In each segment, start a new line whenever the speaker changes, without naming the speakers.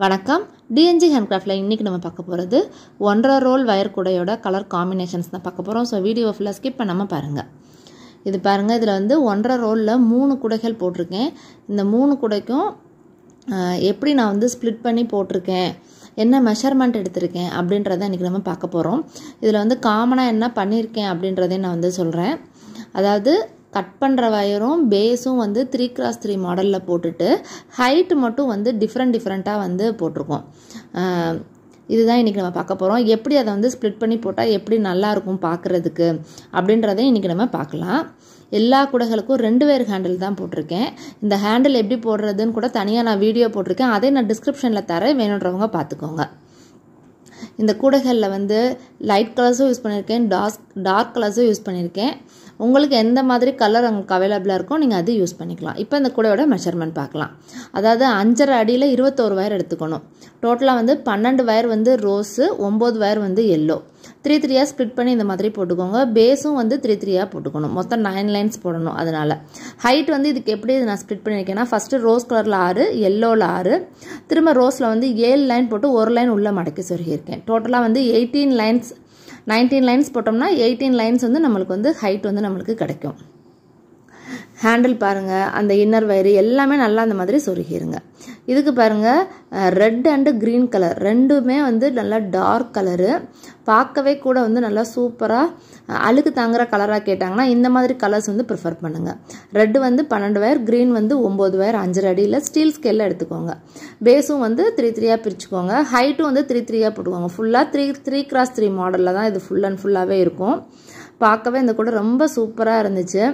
வணக்கம் டிஎன்ஜி ஹேண்ட்கிராஃப்ட்ல இன்னைக்கு நம்ம பார்க்க போகிறது 1.5 ரோல் வயர் கூடையோட கலர் காம்பினேஷன்ஸ் தான் பார்க்க போகிறோம். ஸோ வீடியோ ஃபுல்லாக ஸ்கிப் பண்ணாமல் பாருங்கள். இது பாருங்கள், இதில் வந்து 1.5 ரோலில் 3 கூடைகள் போட்டிருக்கேன். இந்த 3 கூடைக்கும் எப்படி நான் வந்து ஸ்ப்ளிட் பண்ணி போட்டிருக்கேன், என்ன மெஷர்மெண்ட் எடுத்திருக்கேன் அப்படின்றத இன்றைக்கி நம்ம பார்க்க போகிறோம். இதில் வந்து காமனாக என்ன பண்ணியிருக்கேன் அப்படின்றதையும் நான் வந்து சொல்கிறேன். அதாவது கட் பண்ணுற வயரும் பேஸும் வந்து 3x3 மாடலில் போட்டுட்டு ஹைட்டு மட்டும் வந்து டிஃப்ரெண்ட்டாக வந்து போட்டிருக்கோம். இதுதான் இன்றைக்கி நம்ம பார்க்க போகிறோம். எப்படி அதை வந்து ஸ்ப்ளிட் பண்ணி போட்டால் எப்படி நல்லாயிருக்கும் பார்க்குறதுக்கு அப்படின்றதையும் இன்றைக்கி நம்ம பார்க்கலாம். எல்லா கூடைகளுக்கும் 2 வேர் ஹேண்டில் தான் போட்டிருக்கேன். இந்த ஹேண்டில் எப்படி போடுறதுன்னு கூட தனியாக நான் வீடியோ போட்டிருக்கேன். அதை நான் டிஸ்கிரிப்ஷனில் தரேன், வேணுன்றவங்க பார்த்துக்கோங்க. இந்த கூடைகளில் வந்து லைட் கலர்ஸும் யூஸ் பண்ணியிருக்கேன், டார்க் கலர்ஸும் யூஸ் பண்ணியிருக்கேன். உங்களுக்கு எந்த மாதிரி கலர் உங்களுக்கு அவைலபிளாக இருக்கோ நீங்கள் அது யூஸ் பண்ணிக்கலாம். இப்போ இந்த கூடையோட மெஷர்மெண்ட் பார்க்கலாம். அதாவது 5.5 அடியில் 21 வயர் எடுத்துக்கணும். டோட்டலாக வந்து 12 வயர் வந்து ரோஸு, 9 வயர் வந்து எல்லோ. 3 ஸ்ப்ளிட் பண்ணி இந்த மாதிரி போட்டுக்கோங்க. பேஸும் வந்து 3 போட்டுக்கணும். மொத்தம் 9 லைன்ஸ் போடணும். அதனால் ஹைட் வந்து இதுக்கு எப்படி நான் ஸ்ப்ளிட் பண்ணியிருக்கேன்னா, ஃபஸ்ட்டு ரோஸ் கலரில் 6, எல்லோவில் 6, திரும்ப ரோஸில் வந்து 7 லைன் போட்டு 1 லைன் உள்ளே மடக்கி சொருகியிருக்கேன். டோட்டலாக வந்து 18 லைன்ஸ் 19 லைன்ஸ் போட்டோம்னா 18 லைன்ஸ் வந்து நம்மளுக்கு வந்து ஹைட் வந்து நம்மளுக்கு கிடைக்கும். ஹேண்டில் பாருங்கள், அந்த இன்னர் வயரு எல்லாமே நல்லா அந்த மாதிரி சொருகிருங்க. இதுக்கு பாருங்கள், ரெட் அண்டு க்ரீன் கலர் ரெண்டுமே வந்து நல்லா டார்க் கலரு, பார்க்கவே கூட வந்து நல்லா சூப்பராக அழுக்கு தாங்குற கலராக கேட்டாங்கன்னா இந்த மாதிரி கலர்ஸ் வந்து ப்ரிஃபர் பண்ணுங்கள். ரெட்டு வந்து 12 வயர், க்ரீன் வந்து 9 வயர் 5.5 அடியில் ஸ்டீல் ஸ்கேலில் எடுத்துக்கோங்க. பேஸும் வந்து 3 பிரிச்சுக்கோங்க. ஹைட்டும் வந்து 3 போட்டுக்கோங்க. ஃபுல்லாக 3x3 மாடலில் தான் இது ஃபுல் அண்ட் ஃபுல்லாகவே இருக்கும். பார்க்கவே இந்த கூட ரொம்ப சூப்பராக இருந்துச்சு.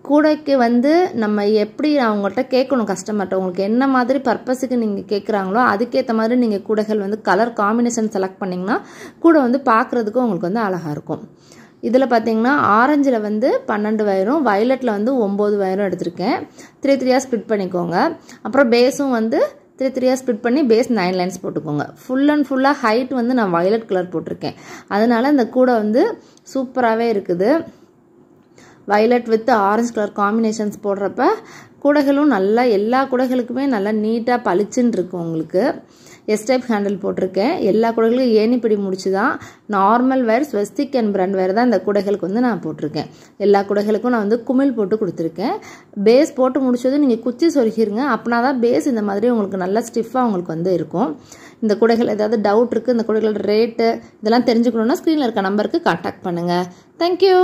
கூடைக்கு வந்து நம்ம எப்படி அவங்கள்ட்ட கேட்கணும், கஸ்டமர்கிட்ட உங்களுக்கு என்ன மாதிரி பர்பஸுக்கு நீங்கள் கேட்குறாங்களோ அதுக்கேற்ற மாதிரி நீங்கள் கூடைகள் வந்து கலர் காம்பினேஷன் செலக்ட் பண்ணிங்கன்னா கூடை வந்து பார்க்குறதுக்கும் உங்களுக்கு வந்து அழகாக இருக்கும். இதில் பார்த்தீங்கன்னா ஆரஞ்சில் வந்து 12 வயரும், வயலட்டில் வந்து 9 வயரும் எடுத்திருக்கேன். 3 ஸ்ப்ளிட் பண்ணிக்கோங்க. அப்புறம் பேஸும் வந்து 3 ஸ்ப்ளிட் பண்ணி பேஸ் 9 லைன்ஸ் போட்டுக்கோங்க. ஃபுல் அண்ட் ஃபுல்லாக ஹைட் வந்து நான் வயலட் கலர் போட்டிருக்கேன். அதனால் இந்த கூடை வந்து சூப்பராகவே இருக்குது. Violet with orange colour combinations போடுறப்ப கூடைகளும் நல்லா எல்லா கூடைகளுக்குமே நல்லா நீட்டாக பளிச்சுன்னு இருக்கும். உங்களுக்கு எஸ்டைப் ஹேண்டில் போட்டிருக்கேன். எல்லா கூடைகளுக்கும் ஏணிப்பிடி முடிச்சு தான். நார்மல் வேர், ஸ்வஸ்திக் அண்ட் பிராண்ட் வேர் தான் இந்த கூடைகளுக்கு வந்து நான் போட்டிருக்கேன். எல்லா கூடைகளுக்கும் நான் வந்து குமிழ் போட்டு கொடுத்துருக்கேன். பேஸ் போட்டு முடிச்சதும் நீங்கள் குச்சி சொருகிருங்க. அப்படின்னா தான் பேஸ் இந்த மாதிரி உங்களுக்கு நல்லா ஸ்டிஃபாக உங்களுக்கு வந்து இருக்கும். இந்த கூடைகள் ஏதாவது டவுட் இருக்குது, இந்த கூடைகளோட ரேட்டு இதெல்லாம் தெரிஞ்சுக்கணுன்னா ஸ்க்ரீனில் இருக்க நம்பருக்கு கான்டாக்ட் பண்ணுங்கள். தேங்க்யூ.